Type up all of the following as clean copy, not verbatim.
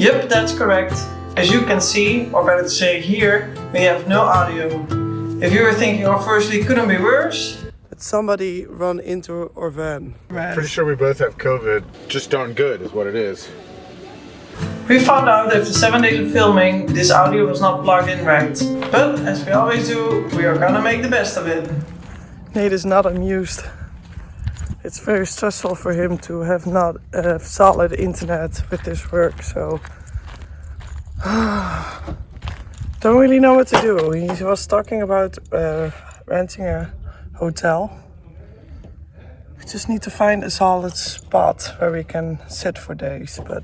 Yep, that's correct. As you can see, or better to say here, we have no audio. If you were thinking, oh, firstly, couldn't be worse. But somebody run into our van. Pretty sure we both have COVID. Just darn good is what it is. We found out after 7 days of filming, this audio was not plugged in right. But as we always do, we are gonna make the best of it. Nate is not amused. It's very stressful for him to have not solid internet with this work, so don't really know what to do. He was talking about renting a hotel. We just need to find a solid spot where we can sit for days, but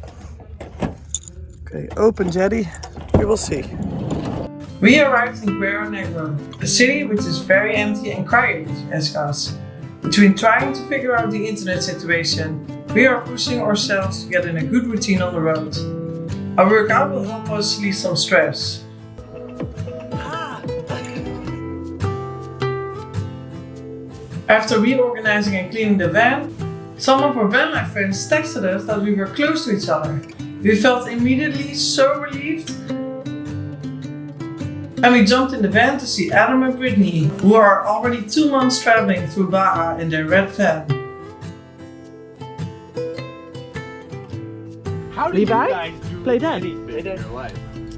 okay, open jetty, we will see. We arrived in Guerrero Negro, a city which is very empty and quiet, ask us. Between trying to figure out the internet situation, we are pushing ourselves to get in a good routine on the road. Our workout will help us release some stress. After reorganizing and cleaning the van, some of our van life friends texted us that we were close to each other. We felt immediately so relieved. And we jumped in the van to see Adam and Britney, who are already 2 months traveling through Baja in their red van. How do you guys do Play dead. anything in your life?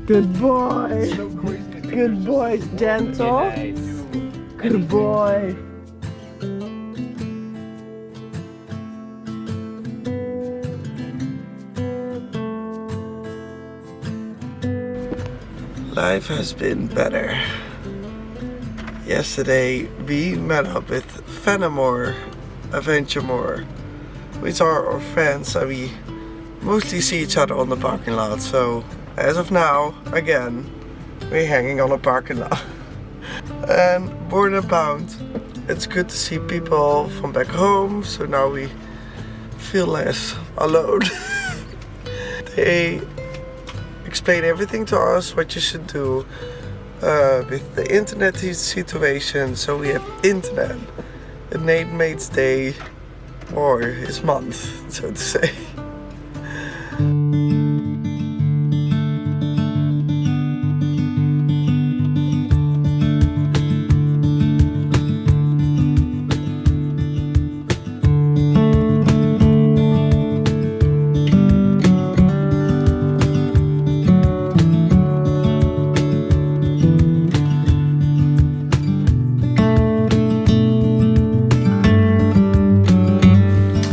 Good boy. So crazy. Good boy, gentle. Good boy. Life has been better. Yesterday we met up with Fenimore, Adventuremore, which are our friends, and we mostly see each other on the parking lot. So as of now, again, we're hanging on a parking lot. And born and bound, it's good to see people from back home, so now we feel less alone. They explain everything to us, what you should do with the internet situation. So we have internet. It made Mate's day, or his month, so to say.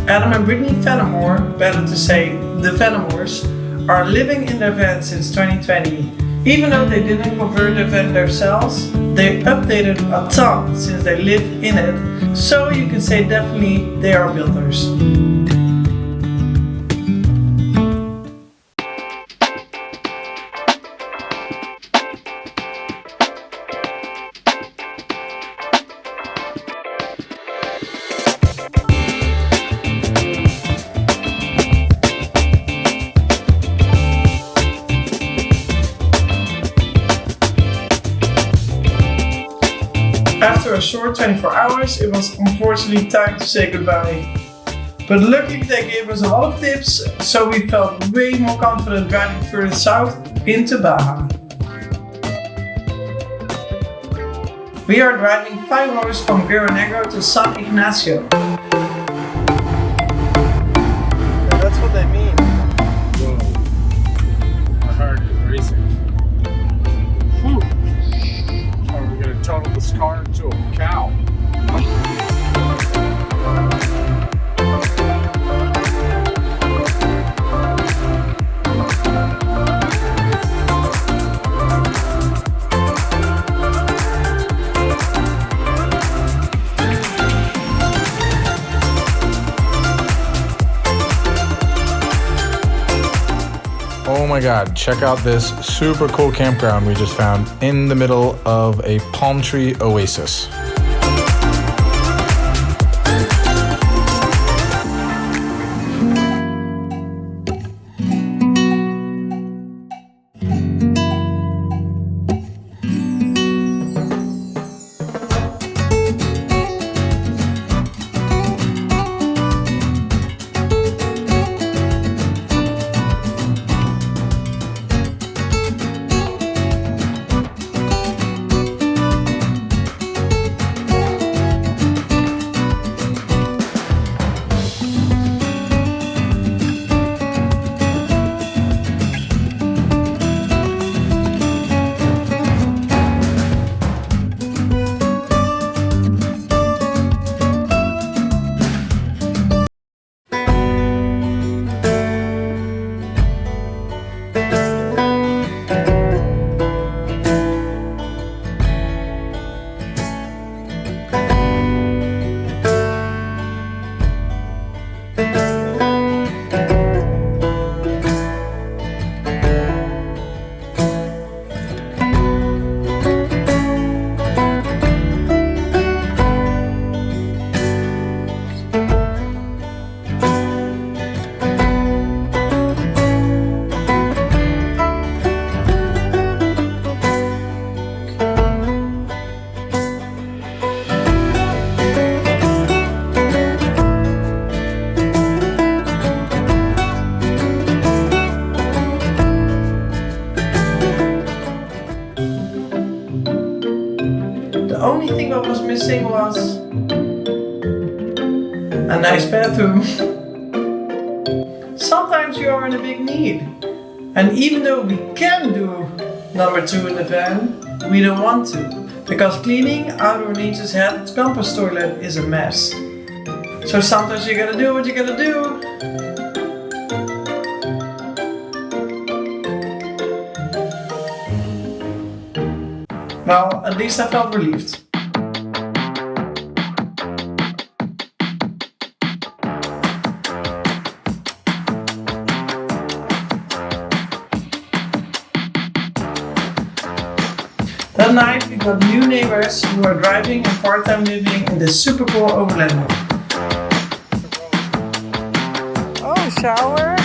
Adam and Britney Fenimore, better to say the Fenimores, are living in their van since 2020. Even though they didn't convert their van themselves, they updated a ton since they live in it, so you can say definitely they are builders. After a short 24 hours, it was unfortunately time to say goodbye. But luckily they gave us a lot of tips, so we felt way more confident driving further south into Baja. We are driving 5 hours from Guerrero Negro to San Ignacio. And that's what they mean. Whoa. My heart is racing. Whew. Are we gonna total this car into a cow? Oh my god, check out this super cool campground we just found in the middle of a palm tree oasis. only thing that was missing was a nice bathroom. Sometimes you are in a big need. And even though we can do number 2 in the van, we don't want to. Because cleaning outdoor nature's head campus toilet is a mess. So sometimes you gotta do what you gotta do. Well, at least I felt relieved. That night we got new neighbors who were driving and part-time living in this super cool overland. Oh, shower?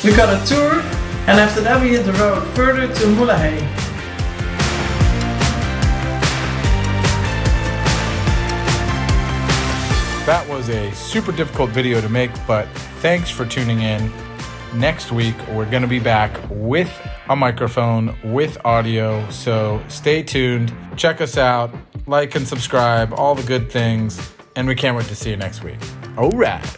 We got a tour, and after that we hit the road further to Mulahay. That was a super difficult video to make, but thanks for tuning in. Next week, we're going to be back with a microphone, with audio, so stay tuned. Check us out, like and subscribe, all the good things, and we can't wait to see you next week. All right.